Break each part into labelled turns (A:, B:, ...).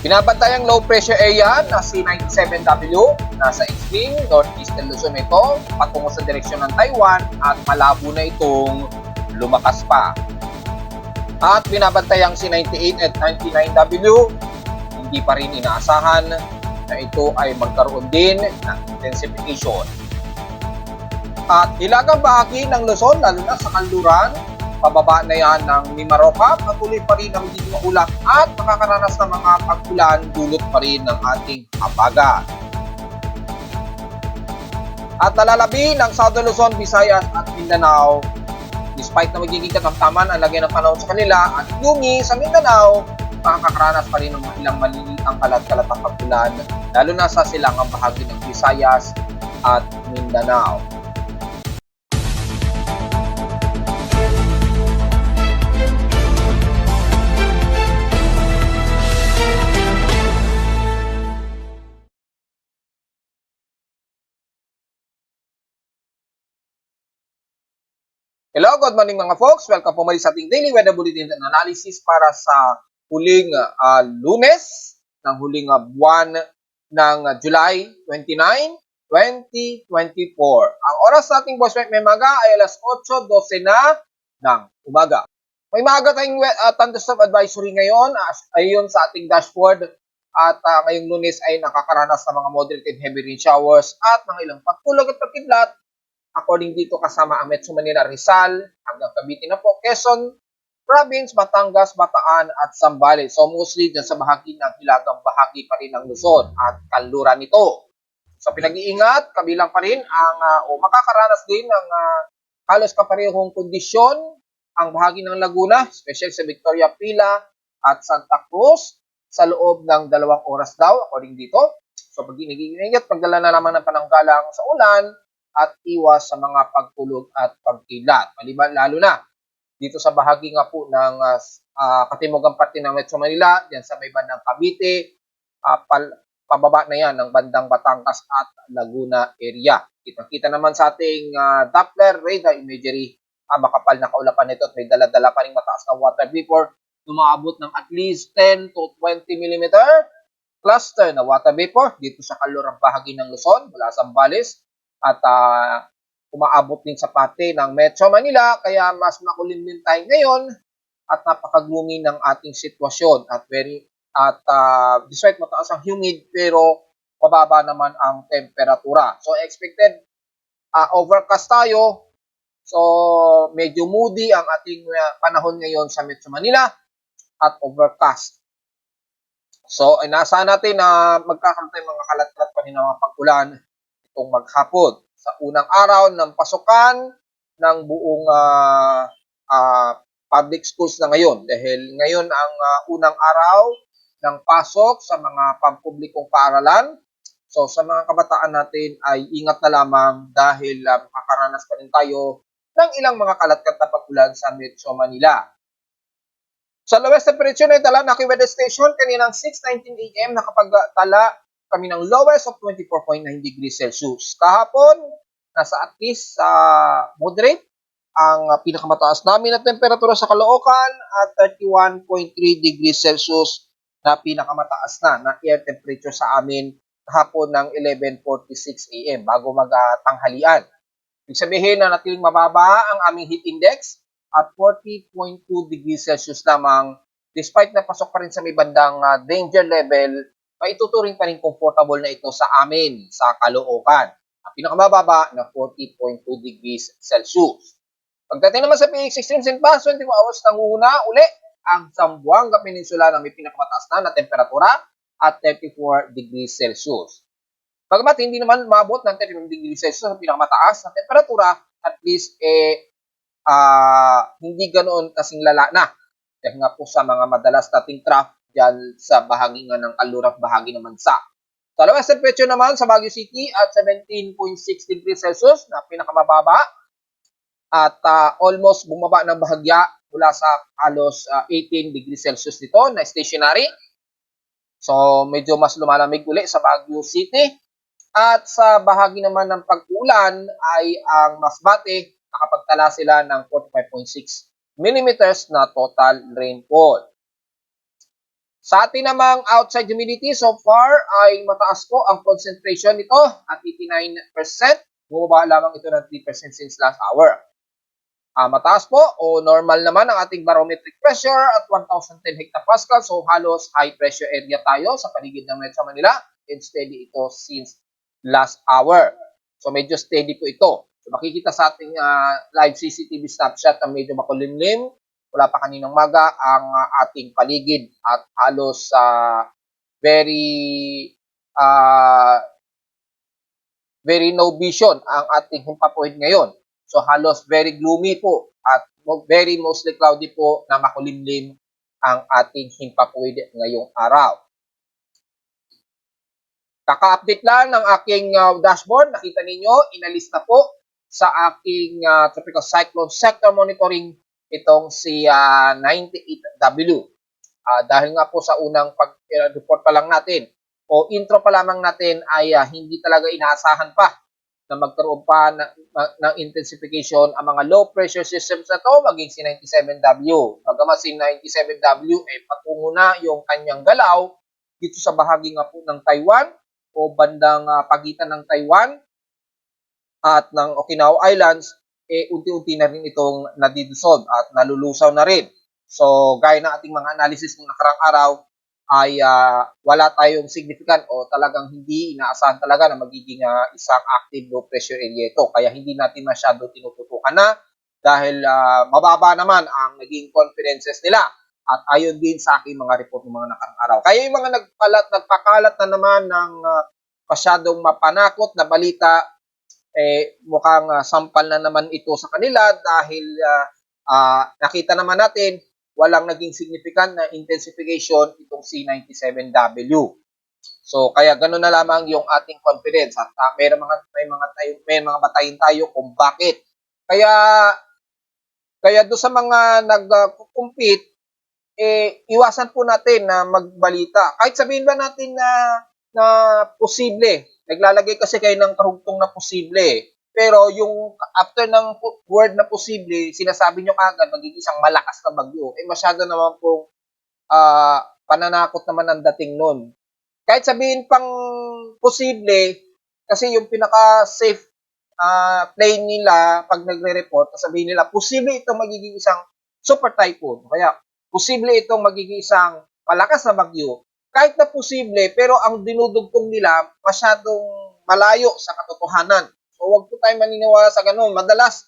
A: Binabantayang low pressure area na C97W, nasa extreme northeastern Luzon ito, patungo sa direksyon ng Taiwan at malabo na itong lumakas pa. At binabantayang C98 at 99W, hindi pa rin inaasahan na ito ay magkaroon din ng intensification. At hilagang bahagi ng Luzon, lalo na sa kanluran, pababa na yan ng Mimaropa, patuloy pa rin ang hindi maulap at makakaranas ng mga pag-ulan dulot pa rin ng ating habagat. At nalalabi ng Southern Luzon, Visayas at Mindanao, despite na magiging katamtaman ang lagay ng panahon sa kanila at lumi sa Mindanao, makakaranas pa rin ng ilang maliliitang kalat-kalatang pag-ulan, lalo na sa silangang bahagi ng Visayas at Mindanao. Hello, good morning mga folks. Welcome po muli sa ating Daily Weather Bulletin and Analysis para sa huling Lunes ng huling buwan ng July 29, 2024. Ang oras sa ating Boss may maga ay alas 8:12 na ng umaga. May maaga tayong thunderstorm advisory ngayon ayon sa ating dashboard at ngayong Lunes ay nakakaranas ng mga moderate and heavy rain showers at mga ilang pagkulog at pagkidlat. According dito kasama ang Metro Manila, Rizal, hanggang Cavite na po, Quezon Province, Batangas, Bataan at Zambales. So mostly dyan sa bahagi ng hilagang bahagi pa rin ng Luzon at kanluran nito. So pinag-iingat, kabilang pa rin ang makakaranas din ng halos kaparehong kondisyon ang bahagi ng Laguna, especially sa Victoria Pila at Santa Cruz sa loob ng 2 oras daw, according dito. So pag-iingat, pagdala na naman ng pananggalang sa ulan, at iwas sa mga pagtulog at pagkilat. Maliban lalo na dito sa bahagi nga po ng katimugang parte ng Metro Manila, diyan sa may bandang Cavite, pababa na yan ng bandang Batangas at Laguna area. Kita-kita naman sa ating Doppler radar imagery, makapal na kaulapan nito at may dala-dala pa rin mataas na water vapor, umaabot ng at least 10 to 20 mm cluster na water vapor dito sa kalurang bahagi ng Luzon mula sa Zambales at umaabot din sa parte ng Metro Manila, kaya mas makulim din tayo ngayon at napakagloomy ng ating sitwasyon at despite mataas ang humid pero mababa naman ang temperatura. So expected overcast tayo. So medyo moody ang ating panahon ngayon sa Metro Manila at overcast. So inaasahan natin na magkakaroon tayo mga kalat-kalat pa rin ng mga pag-ulan itong maghapon sa unang araw ng pasukan ng buong public schools na ngayon. Dahil ngayon ang unang araw ng pasok sa mga pampublikong paaralan. So sa mga kabataan natin ay ingat na lamang dahil makakaranas pa rin tayo ng ilang mga kalat-kalat na pag-ulan sa Metro Manila. Sa lowest temperature na itala na weather station kaninang 6:19 AM nakapagtala kami ng lowest of 24.9 degrees Celsius. Kahapon, nasa at least moderate ang pinakamataas namin na temperatura sa Caloocan at 31.3 degrees Celsius na pinakamataas na air temperature sa amin kahapon ng 11:46 AM bago magtanghalian. Ibig sabihin na natiling mababa ang aming heat index at 40.2 degrees Celsius lamang despite na pasok pa rin sa may bandang danger level, maituturing pa rin comfortable na ito sa amin sa Caloocan. Ang pinakamababa na 40.2 degrees Celsius. Pagdating naman sa PX Extreme St. Bass, 24 hours nanguna uli ang Zamboanga Peninsula na may pinakamataas na temperatura at 34 degrees Celsius. Bagamat hindi naman maabot ng 31 degrees Celsius ang pinakamataas na temperatura, at least hindi ganoon kasing lala na. Dahil nga po sa mga madalas nating trough dyan sa bahagi nga ng kalurang bahagi ng bansa. Sa lowest temperature naman sa Baguio City at 17.6 degrees Celsius na pinakamababa at almost bumaba ng bahagya mula sa halos 18 degrees Celsius dito na stationary. So medyo mas lumalamig uli sa Baguio City at sa bahagi naman ng pag-ulan ay ang Masbate nakapagtala sila ng 45.6 millimeters na total rainfall. Sa atin namang outside humidity, so far ay mataas po ang concentration nito at 89%. Bumaba lamang ito ng 3% since last hour. Mataas po o normal naman ang ating barometric pressure at 1,010 hectopascal. So halos high pressure area tayo sa paligid ng Metro Manila and steady ito since last hour. So medyo steady po ito. So makikita sa ating live CCTV snapshot na medyo makulimlim. Wala pa kaninang maga ang ating paligid at halos very no vision ang ating himpapuhid ngayon. So halos very gloomy po at very mostly cloudy po na makulimlim ang ating himpapuhid ngayong araw. Kaka-update lang ng aking dashboard. Nakita ninyo, inalista po sa aking tropical cyclone sector monitoring itong si 98W. Dahil nga po sa unang pag-report pa lang natin o intro pa lamang natin ay hindi talaga inaasahan pa na magkaroon pa ng intensification ang mga low pressure systems na to maging si 97W. Bagamat si 97W ay patungo na yung kanyang galaw dito sa bahagi nga po ng Taiwan o bandang pagitan ng Taiwan at ng Okinawa Islands, unti-unti na rin itong nadidissolve at nalulusaw na rin. So, gaya ng ating mga analysis ng nakarang araw, ay wala tayong significant o talagang hindi inaasahan talaga na magiging isang active low pressure area ito. Kaya hindi natin masyado tinututukan na dahil mababa naman ang naging confidences nila. At ayon din sa aking mga report ng mga nakarang araw. Kaya yung mga nagpakalat na naman ng masyadong mapanakot na balita, mukhang sampal na naman ito sa kanila dahil nakita naman natin walang naging significant na intensification itong C97W. So kaya ganoon na lamang yung ating confidence at may mga batayin tayo kung bakit. Kaya do sa mga nag-compete, iwasan po natin na magbalita. Kahit sabihin ba natin na posible, naglalagay kasi kayo ng karugtong na posible. Pero yung after ng word na posible, sinasabi nyo kagad magiging isang malakas na bagyo. Masyado naman pong pananakot naman ang dating nun. Kahit sabihin pang posible, kasi yung pinaka-safe plane nila pag nagre-report, sabihin nila, posible itong magiging isang super typhoon. Kaya, posible itong magiging isang malakas na bagyo. Kahit na posible, pero ang dinudugtong nila masyadong malayo sa katotohanan. So, wag po tayo maniniwala sa ganun. Madalas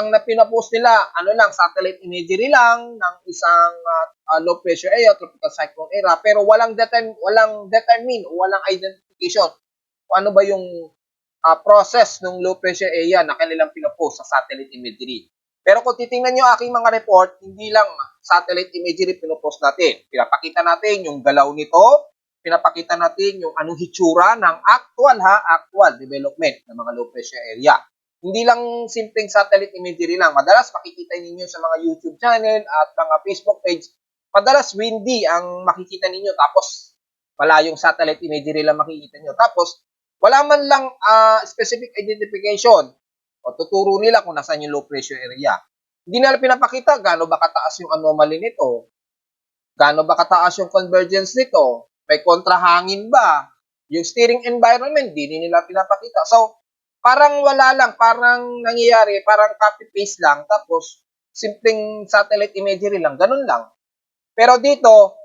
A: ang napinapost nila, satellite imagery lang ng isang low pressure area, tropical cyclone area, pero walang determine o walang identification kung ano ba yung process ng low pressure area na kanilang pinapost sa satellite imagery. Pero kung titingnan nyo aking mga report, hindi lang satellite imagery pinopost natin. Pinapakita natin yung galaw nito, pinapakita natin yung anong hitsura ng actual development ng mga low pressure area. Hindi lang simpleng satellite imagery lang. Madalas makikita ninyo sa mga YouTube channel at mga Facebook page, madalas windy ang makikita ninyo tapos malayong satellite imagery lang makikita nyo. Tapos wala man lang specific identification o tuturo nila kung nasaan yung low pressure area. Hindi nila pinapakita gaano ba kataas yung anomaly nito, gaano ba kataas yung convergence nito, may kontrahangin ba, yung steering environment, di nila pinapakita. So, parang wala lang, parang nangyayari, parang copy-paste lang, tapos simpleng satellite imagery lang, ganun lang. Pero dito,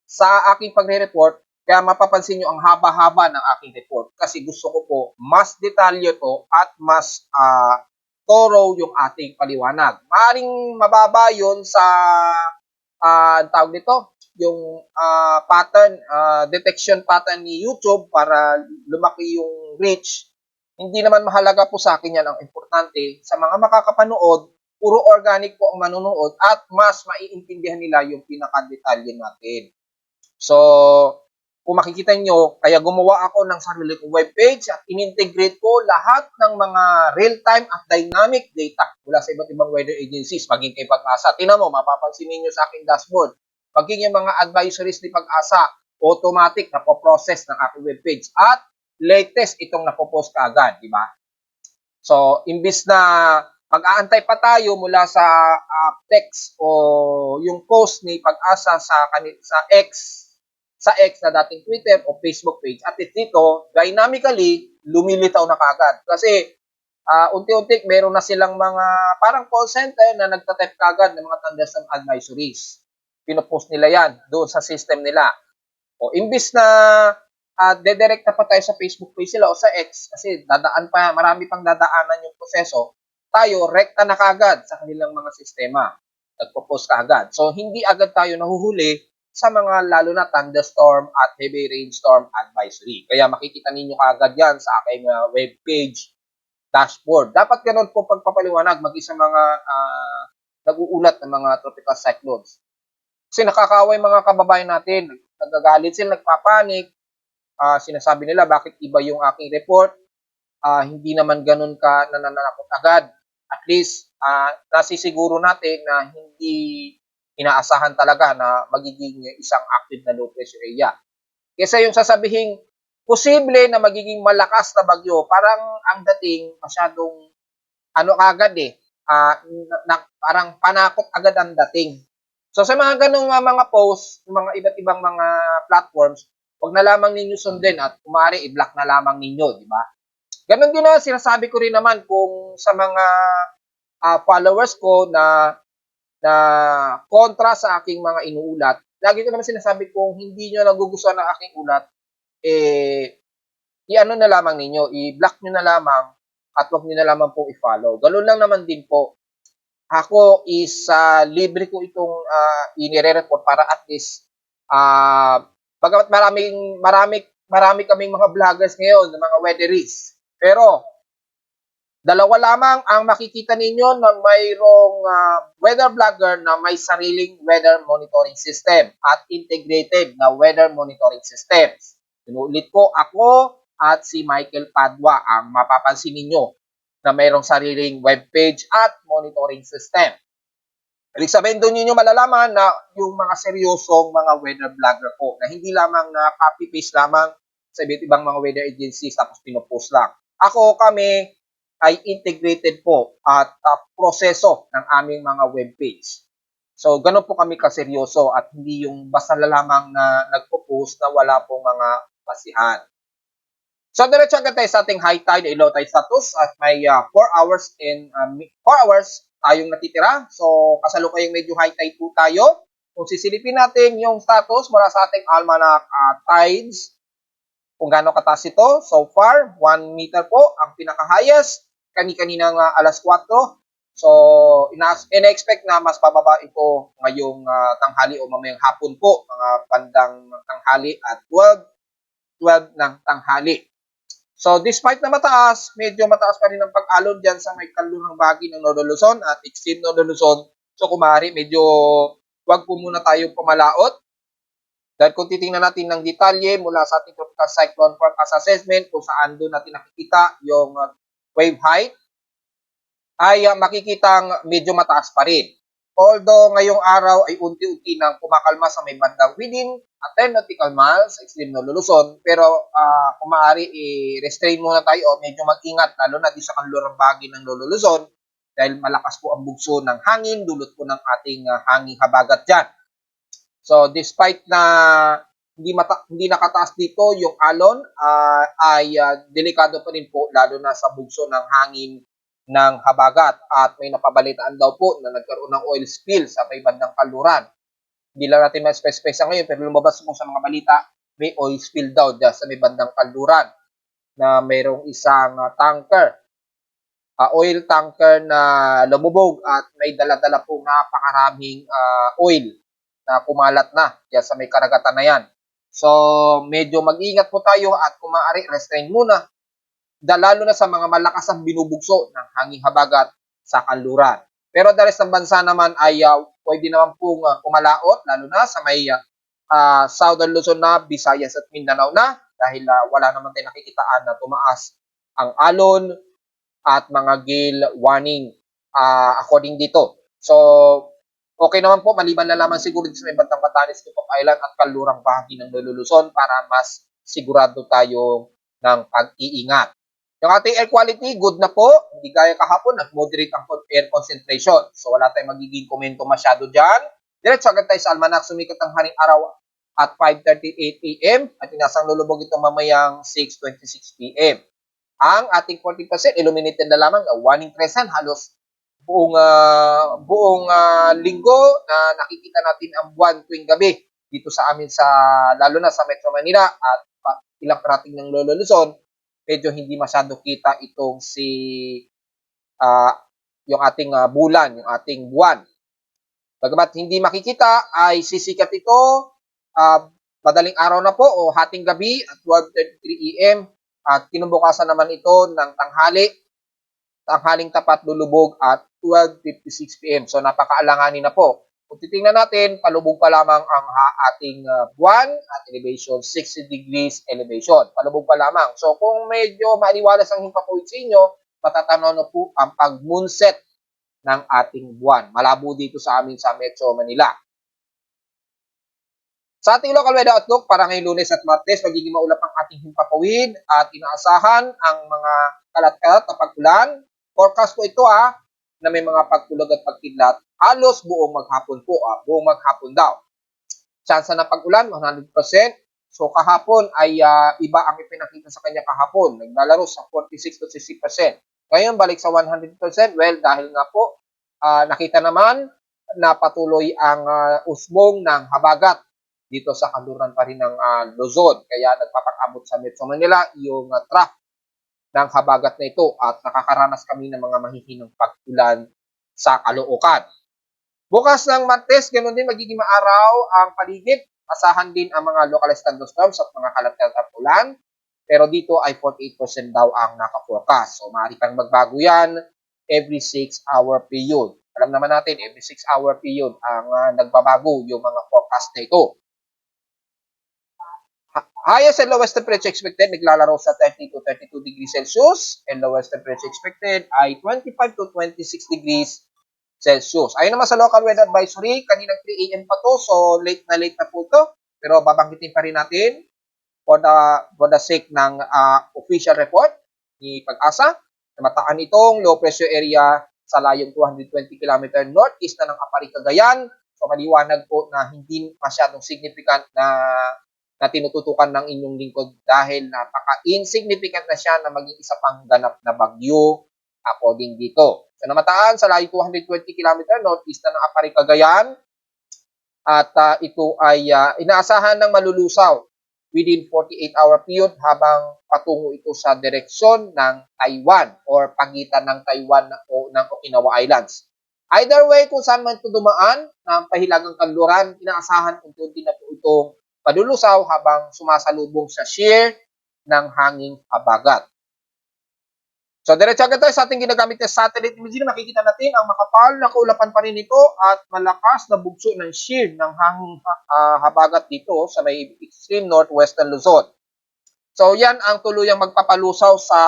A: sa aking pagre-report, kaya mapapansin nyo ang haba-haba ng aking report kasi gusto ko po mas detalye to at mas thorough yung ating paliwanag. Maaring mababa yun sa tawag nito, yung detection pattern ni YouTube para lumaki yung reach. Hindi naman mahalaga po sa akin yan. Ang importante sa mga makakapanood, puro organic po ang manonood at mas maiintindihan nila yung pinaka-detalye natin. So, kung makikita nyo, kaya gumawa ako ng sarili kong webpage at in-integrate ko lahat ng mga real-time at dynamic data mula sa iba't ibang weather agencies, maging kay Pag-asa. Tingnan mo, mapapansin ninyo sa aking dashboard, maging yung mga advisories ni Pag-asa, automatic na po-process ng aking webpage at latest itong napopost kaagad, di ba? So, imbis na mag-aantay pa tayo mula sa text o yung post ni Pag-asa sa X sa X na dating Twitter o Facebook page. At dito, dynamically, lumilitaw na kaagad. Kasi unti-unti meron na silang mga parang call center na nagtatype kaagad ng mga thunderstorm advisories. Pinopost nila yan doon sa system nila. O imbis na dedirekta pa tayo sa Facebook page sila o sa X kasi marami pang dadaanan yung proseso, tayo rekta na kaagad sa kanilang mga sistema. Nagpo-post kaagad. So hindi agad tayo nahuhuli sa mga lalo na thunderstorm at heavy rainstorm advisory. Kaya makikita ninyo kaagad yan sa aking web page dashboard. Dapat ganun po pagpapaliwanag mag-isa mga nag-uulat ng mga tropical cyclones. Kasi nakakaaway mga kababayan natin. Nagagalit sila, nagpapanik. Sinasabi nila bakit iba yung aking report. Hindi naman ganun ka nananakot agad. At least, nasisiguro natin na hindi inaasahan talaga na magiging isang active na low pressure area. Kesa yung sasabihin, posible na magiging malakas na bagyo, parang ang dating masyadong agad parang panakot agad ang dating. So sa mga ganung mga posts, mga iba't ibang mga platforms, wag na lamang ninyo sundin at kumari i-block na lamang ninyo, di ba? Ganon din na sinasabi ko rin naman kung sa mga followers ko na kontra sa aking mga inuulat. Lagi ko naman sinasabi kung hindi nyo nagugustuhan ng aking ulat, i-ano na lamang ninyo, i-block nyo na lamang at wag nyo na lamang pong i-follow. Ganun lang naman din po. Ako is libre ko itong inire-report para at least bagamat marami kaming mga vloggers ngayon, mga weatherists. Pero dalawa lamang ang makikita ninyo na mayroong weather vlogger na may sariling weather monitoring system at integrated na weather monitoring systems. Inuulit ko, ako at si Michael Padua ang mapapansin ninyo na mayroong sariling webpage at monitoring system. Ibig sabihin doon ninyo malalaman na yung mga seryosong mga weather vlogger po na hindi lamang na copy-paste lamang sa iba't ibang mga weather agencies tapos pinopost lang. Kami ay integrated po at proseso ng aming mga webpage. So, ganun po kami kaseryoso at hindi yung basta lamang na nagpo-post na wala pong mga basihan. So, diretso agad tayo sa ating high tide, low tide status at may 4 hours tayong natitira. So, kasalukuyang medyo high tide po tayo. Kung sisilipin natin yung status mula sa ating almanac tides, kung gaano kataas ito, so far, 1 meter po ang pinaka-highest, kani-kaninang alas 4. So, ina-expect na mas bababa ito ngayong tanghali o mamayang hapon po, mga bandang tanghali at 12 ng tanghali. So, despite na mataas, medyo mataas pa rin ang pag-alon dyan sa may kalurang bahagi ng Northern Luzon at extreme Northern Luzon. So, kumari, medyo wag po muna tayong pumalaot. Dahil kung titingnan natin ng detalye mula sa ating tropical cyclone forecast assessment, kung saan doon natin nakikita yung wave height, ay makikitang medyo mataas pa rin. Although ngayong araw ay unti-unti nang kumakalma sa may bandang within 10 nautical miles sa extreme Northern Luzon, pero kung maaari i-restrain muna tayo o medyo mag-ingat lalo na di sa kanlurang bahagi ng Northern Luzon dahil malakas po ang bugso ng hangin, dulot po ng ating hanging habagat dyan. So despite na hindi nakataas dito yung alon, ay delikado pa rin po lalo na sa bugso ng hangin ng habagat at may napabalitaan daw po na nagkaroon ng oil spill sa may bandang kanluran. Hindi lang natin ma-specify sa ngayon pero lumabas po sa mga balita may oil spill daw dyan sa may bandang kanluran na mayroong isang tanker, oil tanker na lumubog at may dala-dala po napakaraming oil na kumalat na dyan sa may karagatan na yan. So medyo mag-ingat po tayo at kung maaari restrain muna lalo na sa mga malakas ang binubugso ng hanging habagat sa kanluran. Pero the rest ng bansa naman ay pwede naman pong kumalaot, lalo na sa may Southern Luzon na, Visayas at Mindanao na, dahil wala naman tayo nakikitaan na tumaas ang alon at mga gale warning according dito. So, okay naman po, maliban na lamang siguro sa may Bantang Batanes, Tupok Island at kalurang bahagi ng Luzon para mas sigurado tayo ng pag-iingat. Yung ating air quality, good na po. Hindi gaya kahapon, nag-moderate ang air concentration. So, wala tayong magiging komento masyado dyan. Diretso agad tayo sa almanac. Sumikat ang haring araw at 5:38 AM at inasang lulubog ito mamayang 6:26 PM. Ang ating 40% illuminated na lamang na 1 in 3 halos buong linggo na nakikita natin ang buwan tuwing gabi dito sa amin sa lalo na sa Metro Manila at ilang parating ng Lolo Luzon, medyo hindi masyado kita itong yung ating bulan, yung ating buwan. Bagamat hindi makikita ay sisikat ito madaling araw na po o hating gabi at 12:33 AM at kinabukasan naman ito ng tanghaling tapat lulubog at 12:56 PM. So napakaalanganin na po. Kung titingnan natin, palubog pa lamang ang ating buwan at elevation 60 degrees elevation. Palubog pa lamang. So kung medyo maliwalas ang himpapawid sa inyo, matatanaw na po ang pag-moonset ng ating buwan. Malabo dito sa amin sa Metro Manila. Sa ating local weather outlook para ngayong Lunes at Martes, magiging maulap ang ating himpapawid at inaasahan ang mga kalat-kalat na pag-ulan. Forecast po ito na may mga pagtulog at pagkidlat halos buong maghapon po, buong maghapon daw. Tsansa ng pag-ulan, 100%. So kahapon ay iba ang ipinakita sa kanya kahapon. Naglalaro sa 46 to 60%. Ngayon, balik sa 100%. Well, dahil nga po, nakita naman na patuloy ang usbong ng habagat dito sa kanluran pa rin ng Luzon. Kaya nagpapakabot sa Metro Manila yung trough ng habagat na ito at nakakaranas kami ng mga mahihinang pag-ulan sa Caloocan. Bukas ng Martes, ganoon din magiging maaraw ang paligid. Asahan din ang mga localized thunderstorms at mga kalat-kalat at ulan. Pero dito ay 48% daw ang naka-forecast. So maaari pang magbago yan every 6-hour period. Alam naman natin, every 6-hour period ang nagbabago yung mga forecast na ito. Highest and lowest temperature expected naglalaro sa 30 to 32 degrees Celsius and lowest temperature expected ay 25 to 26 degrees Celsius. Ayun naman sa local weather advisory, kaninang 3 AM pa to, so late na po to. Pero babanggitin pa rin natin for the sake ng official report ni Pag-asa. Namataan itong low pressure area sa layong 220 km northeast na ng Apari, Cagayan. So maliwanag po na hindi masyadong significant na tinututukan ng inyong lingkod dahil napaka-insignificant na siya na maging isa pang ganap na bagyo according dito. So namataan sa layo 220 km northeast na ng Apari, Cagayan at ito ay inaasahan ng malulusaw within 48-hour period habang patungo ito sa direksyon ng Taiwan or pagitan ng Taiwan o ng Okinawa Islands. Either way, kung saan man ito dumaan ng pahilagang kanluran, inaasahan unti-unti na po itong padulusaw habang sumasalubong sa shear ng hanging habagat. So, diretso agad tayo sa ating ginagamit na satellite imaging. Makikita natin ang makapal na kaulapan pa rin ito at malakas na bugso ng shear ng hanging habagat dito sa may extreme northwestern Luzon. So, yan ang tuluyang magpapalusaw sa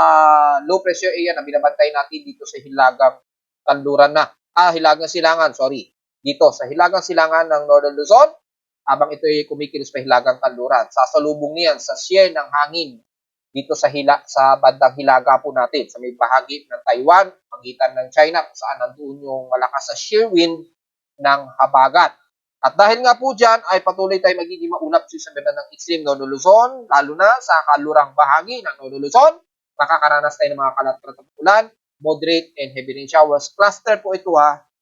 A: low pressure area na binabantay natin dito sa hilagang kanluran na. Hilagang silangan, sorry. Dito sa hilagang silangan ng Northern Luzon, habang ito ay kumikilos pa hilagang kanluran. Sasalubong niyan sa shear ng hangin dito sa bandang hilaga po natin, sa may bahagi ng Taiwan, pagitan ng China, kung saan nandoon yung malakas na shear wind ng habagat. At dahil nga po dyan, ay patuloy tayo magiging maulap sa baba ng extreme Northern Luzon, lalo na sa kalurang bahagi ng Northern Luzon, makakaranas tayo ng mga kalat-kalat na ulan, moderate and heavy rain showers. Cluster po ito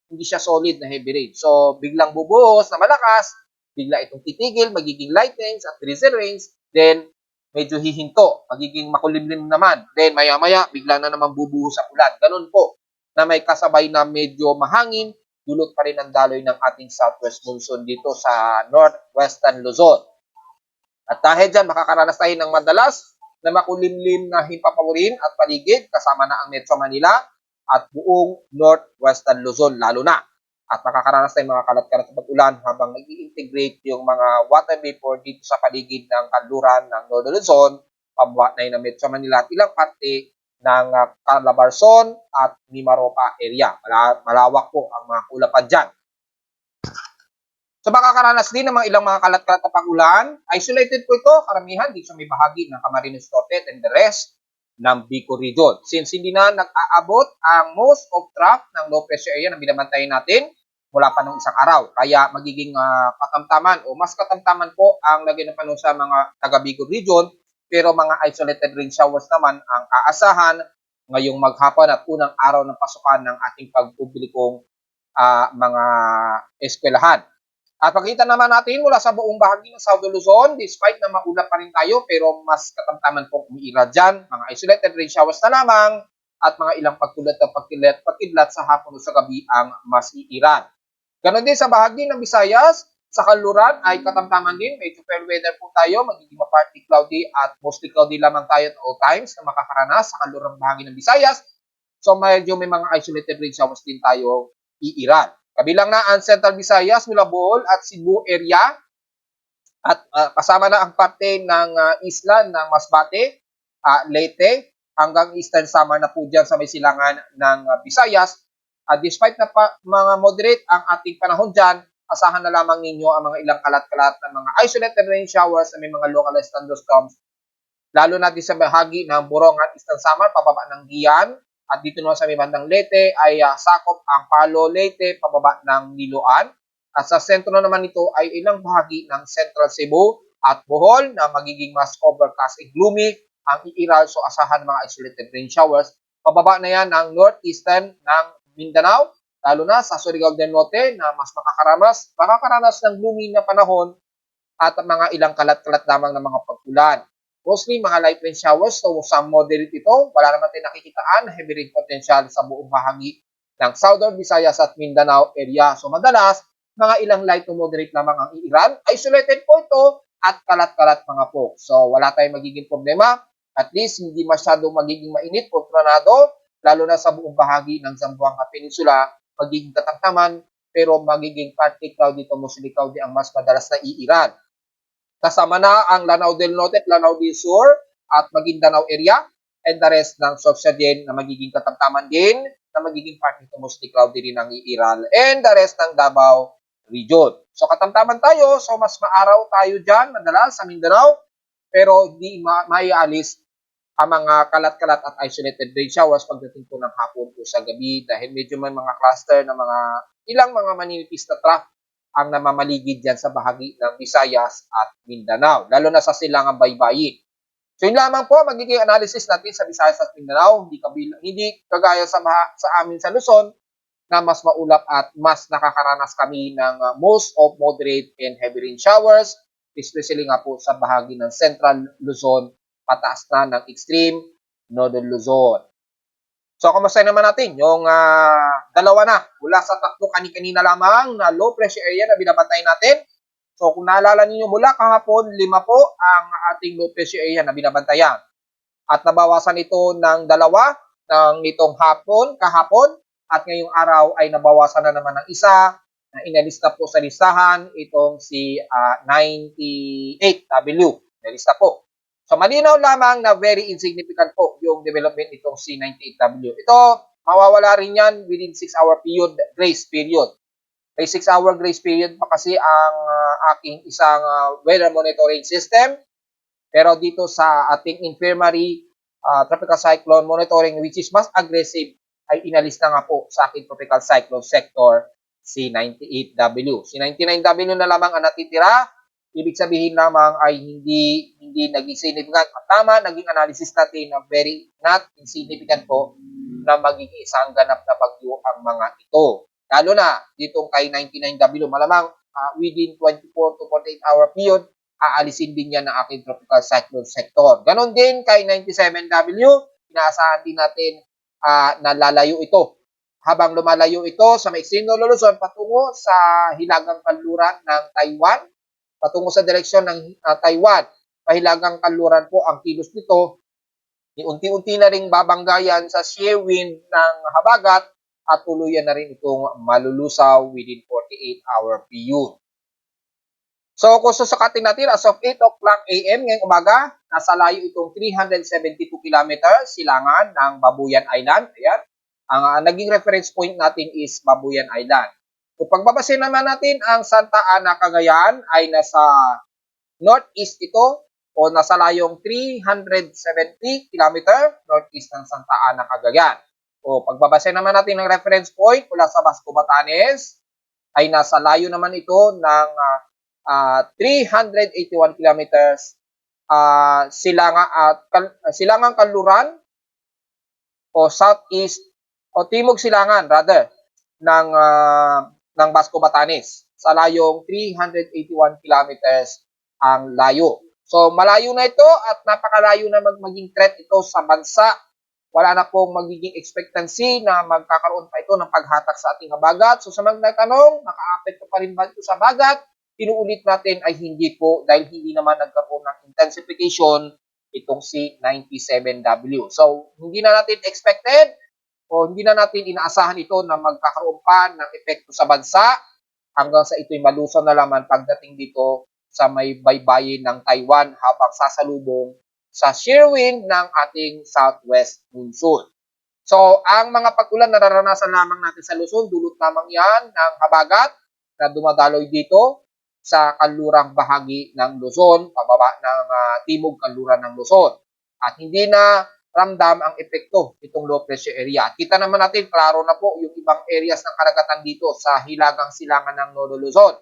A: hindi siya solid na heavy rain. So, biglang bubuhos na malakas, bigla itong titigil, magiging light rains at drizzle rains, then medyo hihinto, magiging makulimlim naman. Then maya-maya, bigla na naman bubuhos ang ulan. Ganun po, na may kasabay na medyo mahangin, dulot pa rin ang daloy ng ating southwest monsoon dito sa northwestern Luzon. At dahil dyan, makakaranas tayo ng madalas na makulimlim na himpapawirin at paligid, kasama na ang Metro Manila at buong northwestern Luzon lalo na. At makakaranas tayo mga kalat-kalat sa pag-ulan habang nag-i-integrate yung mga water vapor dito sa paligid ng kanluran ng Northern Luzon, pabuhatay ng Metro Manila at ilang parte ng Calabarzon at Mimaropa area. Malawak po ang mga kulapan dyan. So makakaranas din ng mga ilang mga kalat-kalat na pag-ulan. Isolated po ito, karamihan dito sa may bahagi ng Camarines Norte and the rest ng Bicol region. Since hindi na nag-aabot ang most of trough ng low pressure area na binabantayan natin, mula pa nung isang araw. Kaya magiging katamtaman o mas katamtaman po ang lagay ng panahon sa mga taga Bicol region, pero mga isolated rain showers naman ang aasahan ngayong maghapon at unang araw ng pasukan ng ating pagpublikong mga eskwelahan. At pakita naman natin mula sa buong bahagi ng South Luzon, despite na maulap pa rin tayo, pero mas katamtaman pong umiira dyan. Mga isolated rain showers na lamang at mga ilang pagkulat at pagkidlat sa hapon o sa gabi ang mas iiran. Ganon din sa bahagi ng Visayas, sa kanluran ay katamtaman din. Medyo fair weather po tayo, magiging partly cloudy at mostly cloudy lamang tayo at all times na makakaranas sa kanlurang bahagi ng Visayas. So medyo may mga isolated rain showers din tayo iiran. Kabilang na ang Central Visayas, mula Bohol at Cebu area at kasama na ang parte ng isla ng Masbate, Leyte, hanggang Eastern Samar na po dyan sa may silangan ng Visayas. Despite na mga moderate ang ating panahon dyan, asahan na lamang ninyo ang mga ilang kalat-kalat na mga isolated rain showers na may mga localized thunderstorms, lalo na din sa bahagi ng Borongan, Eastern Samar, pababa ng Gian, at dito naman sa may bandang Leyte ay sakop ang Palo, Leyte, pababa ng Niloan. At sa sentro naman nito ay ilang bahagi ng Central Cebu at Bohol na magiging mas overcast and gloomy ang iiral, so asahan mga isolated rain showers. Pababa na yan ng northeastern ng Mindanao, lalo na sa Surigao del Norte na mas makakaranas ng gloomy na panahon at mga ilang kalat-kalat lamang ng mga pag-ulan. Mostly mga light rain showers, so some moderate ito. Wala naman tayo nakikitaan heavy rain potential sa buong bahagi ng Southern Visayas at Mindanao area. So madalas, mga ilang light to moderate lamang ang iiran. Isolated po ito at kalat-kalat mga po. So wala tayong magiging problema. At least hindi masyadong magiging mainit o tornado, lalo na sa buong bahagi ng Zamboanga Peninsula, magiging katamtaman, pero magiging partly cloudy to mostly cloudy ang mas madalas na iiran. Kasama na ang Lanao del Norte at Lanao del Sur at Maguindanao area, and the rest ng Sorsogon na magiging katamtaman din, na magiging partly to mostly cloudy rin ang iiral, and the rest ng Davao region. So katamtaman tayo, so mas maaraw tayo dyan madalas sa Mindanao, pero hindi maialis ang mga kalat-kalat at isolated rain showers pagdating po ng hapon o sa gabi, dahil medyo may mga cluster na ilang mga maninipis na trough ang namamaligid dyan sa bahagi ng Visayas at Mindanao, lalo na sa silangang baybayin. So yun lamang po magiging analysis natin sa Visayas at Mindanao, hindi kagaya sa amin sa Luzon na mas maulap at mas nakakaranas kami ng most of moderate and heavy rain showers, especially nga po sa bahagi ng Central Luzon, pataas na ng extreme Northern Luzon. So, kamusta naman natin yung dalawa na mula sa tatlo kani-kanina lamang na low pressure area na binabantay natin. So, kung naalala niyo mula kahapon, 5 po ang ating low pressure area na binabantayan. At nabawasan ito ng 2 ng nitong kahapon, at ngayong araw ay nabawasan na naman ng isa na inalis na po sa listahan, itong si 98W. Inalis na po. So, malinaw lamang na very insignificant po yung development nitong C98W. Ito, mawawala rin yan within 6-hour period, grace period. May 6-hour grace period pa kasi ang aking isang weather monitoring system. Pero dito sa ating infirmary tropical cyclone monitoring, which is mas aggressive, ay inalis na nga po sa aking tropical cyclone sector C98W. C99W na lamang ang natitira. Ibig sabihin lamang ay hindi naging significant. At tama, naging analysis natin na very not insignificant po na magiging isang ganap na bagyo ang mga ito. Lalo na ditong kay 99W, malamang within 24 to 48 hour period, aalisin din yan ng aking tropical cyclone sector. Ganon din kay 97W, inaasahan din natin na lalayo ito. Habang lumalayo ito sa maiksing Luzon patungo sa hilagang kanluran ng Taiwan, patungo sa direksyon ng Taiwan, pahilagang kanluran po ang kilos nito, unti-unti na ring babanggayan sa shear wind ng habagat at tuluyan na rin itong malulusaw within 48-hour period. So kung susakatin natin as of 8 o'clock AM ngayong umaga, nasa layo itong 372 kilometers silangan ng Babuyan Island. Ayan. Ang naging reference point natin is Babuyan Island. Kung pagbabasin naman natin ang Santa Ana, Cagayan ay nasa northeast ito o nasa layong 370 km northeast ng Santa Ana, Cagayan. O pagbabasin naman natin ng reference point mula sa Basco, Batanes, ay nasa layo naman ito ng 381 kilometers silangang kanluran o southeast o timog silangan rather ng Basco Batanes sa layong 381 kilometers ang layo. So malayo na ito at napakalayo na maging threat ito sa bansa. Wala na pong magiging expectancy na magkakaroon pa ito ng paghatak sa ating habagat. So sa mga nagtanong, naka-apekto pa rin ba ito sa habagat? Inuulit natin ay hindi po dahil hindi naman nagkaroon ng intensification itong si 97W. So hindi na natin expected o hindi na natin inaasahan ito na magkakaroon pa ng epekto sa bansa hanggang sa ito'y malusaw na laman pagdating dito sa may baybayin ng Taiwan habang sasalubong sa shear wind ng ating southwest monsoon. So, ang mga pag-ulan nararanasan lamang natin sa Luzon, dulot lamang yan ng habagat na dumadaloy dito sa kanlurang bahagi ng Luzon, pababa ng timog kanluran ng Luzon. At hindi na ramdam ang epekto itong low pressure area. At kita naman natin, klaro na po yung ibang areas ng karagatan dito sa hilagang silangan ng Nolo Luzon.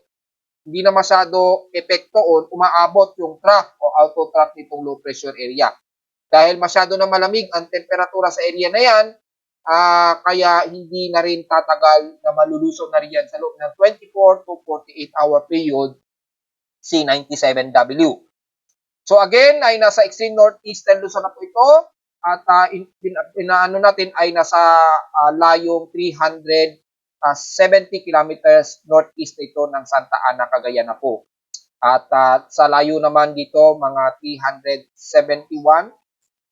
A: Hindi na masyado epekto o umaabot yung trough o auto trough nitong low pressure area. Dahil masyado na malamig ang temperatura sa area na yan, kaya hindi na rin tatagal na malulusaw na rin yan sa loob ng 24 to 48 hour period si 97W. So again, ay nasa extreme northeastern Luzon na po ito at inaano natin ay nasa layong 370 kilometers northeast ito ng Santa Ana, Cagayan na po. At sa layo naman dito, mga 371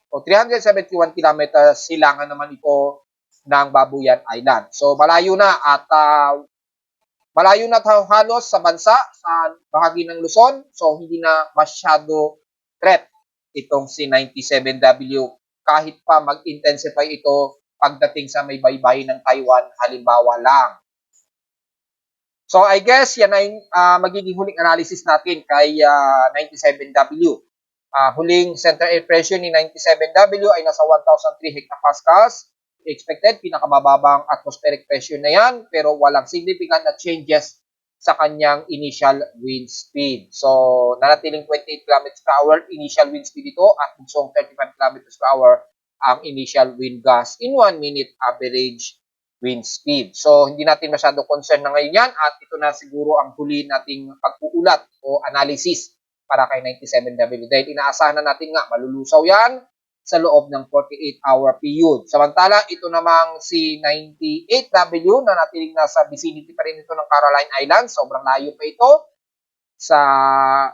A: o 371 kilometers silangan naman ito ng Babuyan Island. So malayo na at malayo na halos sa bansa, sa bahagi ng Luzon. So hindi na masyado threat itong si 97W kahit pa mag-intensify ito pagdating sa may baybayin ng Taiwan, halimbawa lang. So I guess yan ay magiging huling analysis natin kay 97W. Huling center air pressure ni 97W ay nasa 1,003 hectopascals. Expected, pinakamababang atmospheric pressure na yan, pero walang significant na changes sa kanyang initial wind speed. So, nanatiling 28 km per hour initial wind speed ito at bugsong 35 km per hour ang initial wind gust in 1 minute average wind speed. So, hindi natin masyado concern na ngayon yan at ito na siguro ang huli nating pagpuulat o analysis para kay 97W. Dahil inaasahan na natin nga, malulusaw yan sa loob ng 48-hour period. Samantala, ito namang si 98W na natiling nasa vicinity pa rin ito ng Caroline Islands. Sobrang layo pa ito sa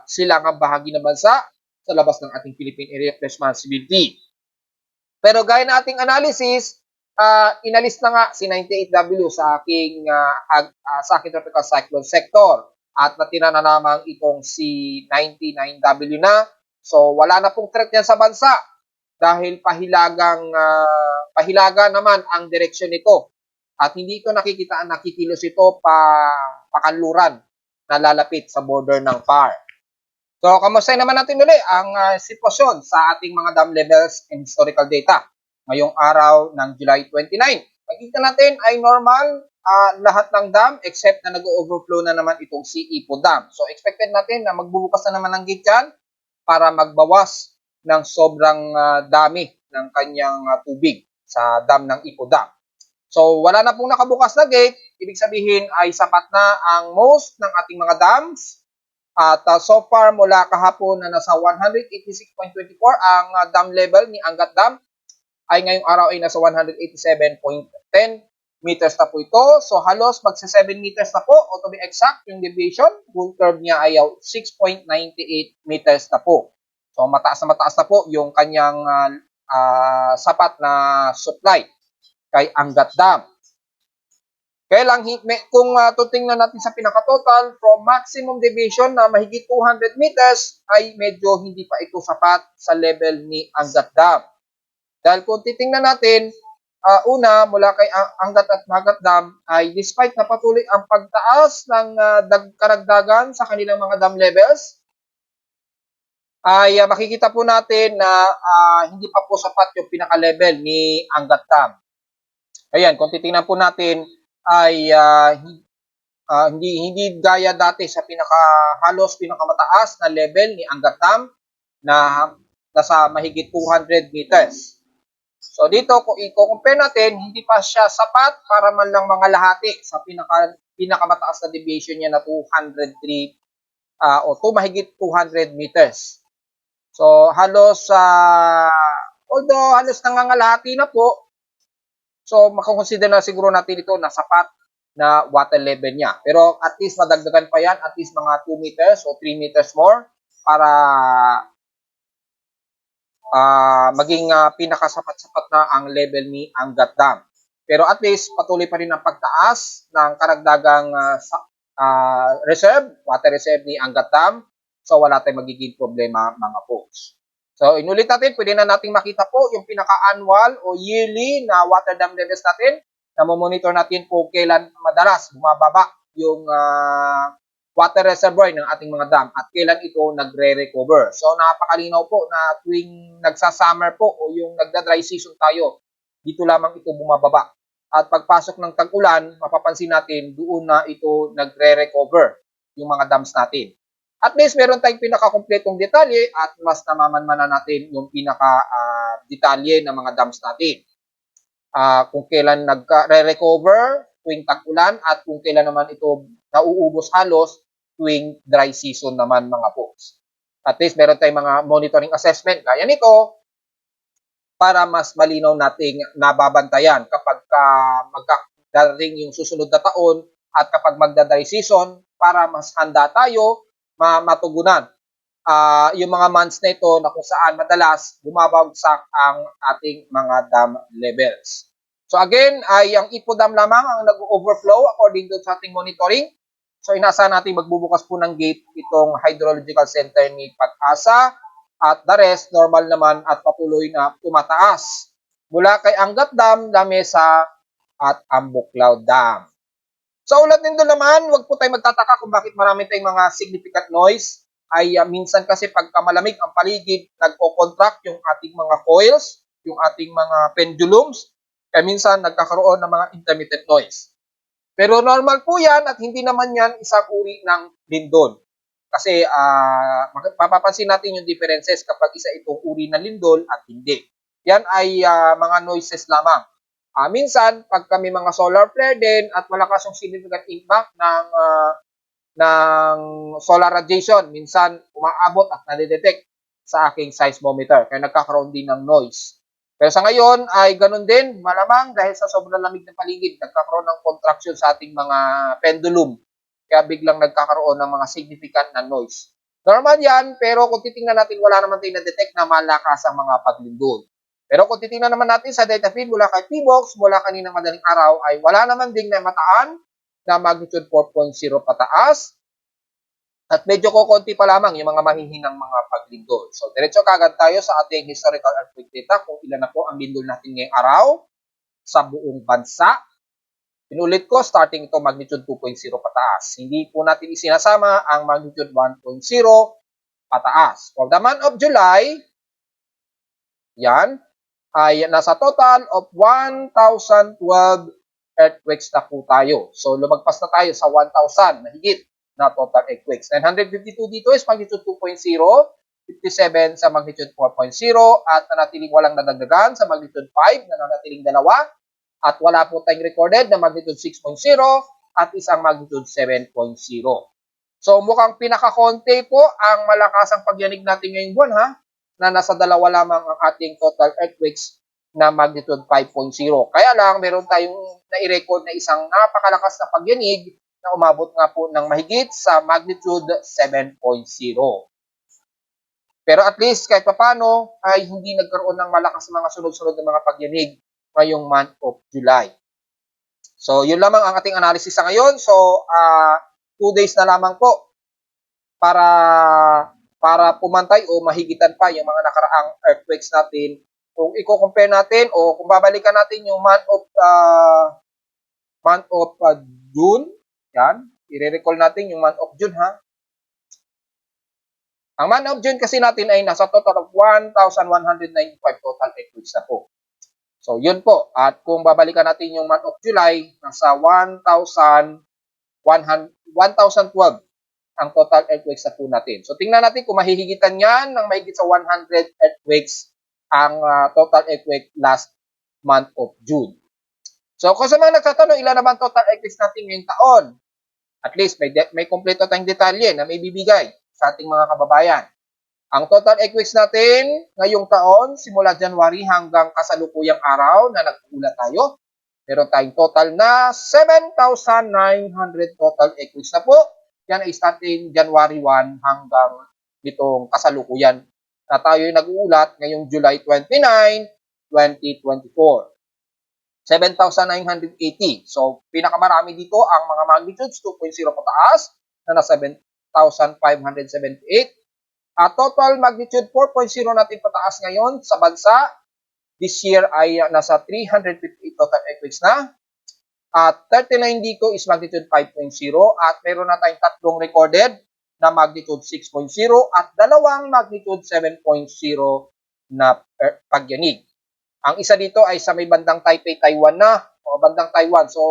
A: silangang bahagi ng bansa sa labas ng ating Philippine Area of Responsibility. Pero gaya ng ating analysis, inalis na nga si 98W sa aking tropical cyclone sector at natira na lamang itong si 99W na. So wala na pong threat yan sa bansa dahil pahilaga naman ang direksyon nito at hindi ito nakikilos ito pakanluran na lalapit sa border ng PAR. So, kamusta naman natin ulit ang sitwasyon sa ating mga dam levels and historical data ngayong araw ng July 29. Makikita natin ay normal lahat ng dam except na nag-overflow na naman itong si Ipo Dam. So, expected natin na magbubukas na naman ng gate yan para magbawas ng sobrang dami ng kanyang tubig sa dam ng Ipo Dam. So, wala na pong nakabukas na gate. Ibig sabihin ay sapat na ang most ng ating mga dams. At so far, mula kahapon na nasa 186.24 ang dam level ni Angat Dam, ay ngayong araw ay nasa 187.10 meters na po ito. So halos magsa 7 meters na po, o to be exact, yung deviation, bull curve niya ay 6.98 meters na po. So mataas na po yung kanyang sapat na supply kay Angat Dam. Kaya lang, kung tutingnan natin sa pinaka-total, from maximum deviation na mahigit 200 meters, ay medyo hindi pa ito sapat sa level ni Angat Dam. Dahil kung titingnan natin, una, mula kay Angat at Magat Dam, ay despite na patuloy ang pagtaas ng karagdagan sa kanilang mga dam levels, ay makikita po natin na hindi pa po sapat yung pinaka-level ni Angat Dam. Ayan, kung titingnan po natin, ay Hindi gaya dati sa halos pinakamataas na level ni Angat Dam na nasa mahigit 200 meters. So dito kung i-compare natin, hindi pa siya sapat para man lang mga lahati sa pinakamataas na deviation niya na 203 o mahigit 200 meters. So halos although halos nangangalahati na po, so makakonsider na siguro natin ito na sapat na water level niya. Pero at least madagdagan pa yan, at least mga 2 meters o 3 meters more para maging pinakasapat-sapat na ang level ni Angat Dam. Pero at least patuloy pa rin ang pagtaas ng karagdagang water reserve ni Angat Dam. So wala tayong magiging problema mga folks. So inulit natin, pwede na nating makita po yung pinaka-annual o yearly na water dam levels natin. Namomonitor natin kung kailan madalas bumababa yung water reservoir ng ating mga dam at kailan ito nagre-recover. So napakalinaw po na tuwing nagsa-summer po o yung nagda-dry season tayo, dito lamang ito bumababa. At pagpasok ng tag-ulan, mapapansin natin doon na ito nagre-recover yung mga dams natin. At least meron tayong pinaka-kompletong detalye at mas namamanmanan natin yung pinaka-detalye ng mga dams natin. Kung kailan nagre-recover tuwing tag-ulan at kung kailan naman ito nauubos halos tuwing dry season naman mga folks. At least meron tayong mga monitoring assessment gaya nito para mas malinaw nating nababantayan kapag magdadating yung susunod na taon at kapag magda-dry season para mas handa tayo matugunan yung mga months na ito na kung saan madalas bumabagsak ang ating mga dam levels. So again, ay ang Ipo Dam lamang ang nag-overflow according to sa ating monitoring. So inaasahan natin magbubukas po ng gate itong Hydrological Center ni Pag-asa at the rest normal naman at patuloy na tumataas mula kay Angat Dam, Lamesa at Ambuklaw Dam. Sa ulat nito naman, wag po tayo magtataka kung bakit marami tayong mga significant noise. Ay minsan kasi pagka malamig ang paligid, nagko-contract yung ating mga coils, yung ating mga pendulums, kaya minsan nagkakaroon ng mga intermittent noise. Pero normal po yan at hindi naman yan isang uri ng lindol. Kasi mapapansin natin yung differences kapag isa itong uri ng lindol at hindi. Yan ay mga noises lamang. Minsan, pag kami mga solar flare din at malakas yung significant impact ng solar radiation, minsan umaabot at nadidetect sa aking seismometer. Kaya nagkakaroon din ng noise. Pero sa ngayon ay ganun din, malamang dahil sa sobrang lamig ng paligid, nagkakaroon ng contraction sa ating mga pendulum. Kaya biglang nagkakaroon ng mga significant na noise. Normal yan, pero kung titingnan natin, wala naman tayo na-detect na malakas ang mga paglindol. Pero kung titingnan naman natin sa data feed mula kay PBOX, mula kaninang madaling araw, ay wala naman ding namataan na magnitude 4.0 pataas. At medyo kukunti pa lamang yung mga mahihinang mga paglindol. So, diretso kagad tayo sa ating historical earthquake data kung ilan na po ang lindol natin ngayong araw sa buong bansa. Pinulit ko, starting ito magnitude 2.0 pataas. Hindi po natin isinasama ang magnitude 1.0 pataas. For the month of July, yan, ay nasa total of 1,012 earthquakes na po tayo. So, lumagpas na tayo sa 1,000 na higit na total earthquakes. 952 dito is magnitude 2.0, 57 sa magnitude 4.0, at nanatiling walang nadagdagan sa magnitude 5, na nanatiling dalawa, at wala po tayong recorded na magnitude 6.0 at isang magnitude 7.0. So, mukhang pinakakonti po ang malakas ang pagyanig natin ngayong buwan, ha? Na nasa dalawa lamang ang ating total earthquakes na magnitude 5.0. Kaya lang, meron tayong nai-record na isang napakalakas na pagyanig na umabot nga po ng mahigit sa magnitude 7.0. Pero at least, kahit papano, ay hindi nagkaroon ng malakas mga sunod-sunod na mga pagyanig ngayong month of July. So, yun lamang ang ating analysis sa ngayon. So, 2 days na lamang po para pumantay o mahigitan pa yung mga nakaraang earthquakes natin. Kung i-compare natin o kung babalikan natin yung month of June, yan, i-recall natin yung month of June, ha. Ang month of June kasi natin ay nasa total of 1,195 total earthquakes na po. So, yun po. At kung babalikan natin yung month of July, nasa 1,012 ang total earthquakes na po natin. So tingnan natin kung mahihigitan yan ng mahigit sa 100 earthquakes ang total earthquake last month of June. So kung sa mga nagtatanong ilan naman total earthquakes natin ngayong taon, at least may kompleto tayong detalye na may bibigay sa ating mga kababayan. Ang total earthquakes natin ngayong taon, simula January hanggang kasalukuyang araw na nag-uulat tayo, meron tayong total na 7,900 total earthquakes na po. Yan ay starting January 1 hanggang nitong kasalukuyan na tayo nag-uulat ngayong July 29, 2024. 7,980. So, pinakamarami dito ang mga magnitudes 2.0 pataas na nasa 7,578. At total magnitude 4.0 natin pataas ngayon sa bansa. This year ay nasa 358 total earthquakes na. At 39 dito is magnitude 5.0 at meron na tayong tatlong recorded na magnitude 6.0 at dalawang magnitude 7.0 na pagyanig. Ang isa dito ay sa may bandang Taipei, Taiwan na, o bandang Taiwan. So,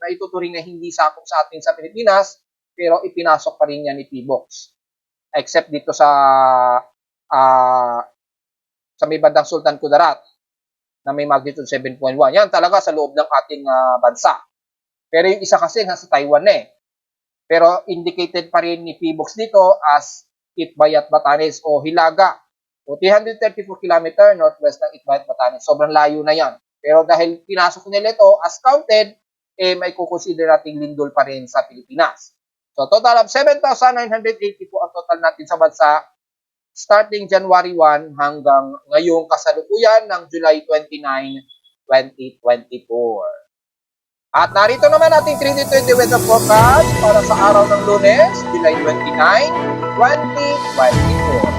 A: naituturing na hindi sakop sa atin sa Pilipinas, pero ipinasok pa rin yan ni PBOX. Except dito sa may bandang Sultan Kudarat na may magnitude 7.1. Yan talaga sa loob ng ating bansa. Pero yung isa kasi nasa Taiwan na eh. Pero indicated pa rin ni PBOX dito as Itbayat, Batanes o Hilaga. O 334 km northwest ng Itbayat, Batanes. Sobrang layo na yan. Pero dahil pinasok nila ito as counted, may kukonsider nating lindol pa rin sa Pilipinas. So total of 7,980 po ang total natin sa bansa starting January 1 hanggang ngayong kasalukuyan ng July 29, 2024. At narito naman ating 3D20 weather forecast para sa araw ng Lunes, July 29, 2024.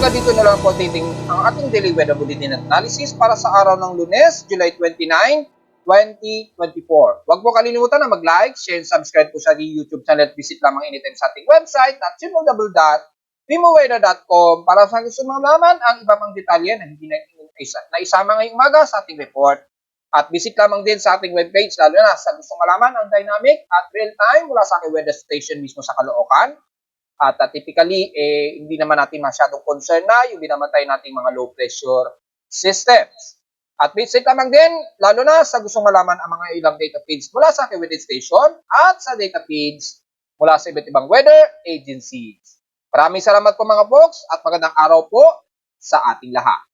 A: Hanggang dito na lang po ang ating daily weather bulletin analysis para sa araw ng Lunes, July 29, 2024. Huwag po kalilimutan na mag-like, share, and subscribe po sa YouTube channel at visit lamang anytime sa ating website at www.pimoweather.com para sa gusto mga malaman ang iba pang detalye na hindi na isama ngayong umaga sa ating report. At visit lamang din sa ating webpage, lalo na sa gustong malaman ang dynamic at real-time mula sa aking weather station mismo sa Caloocan. At typically, hindi naman natin masyadong concern na yung binamatay nating mga low pressure systems. At visit lamang din, lalo na sa gustong malaman ang mga ilang data feeds mula sa aking weather station at sa data feeds mula sa iba't ibang weather agencies. Maraming salamat po mga folks at magandang araw po sa ating lahat.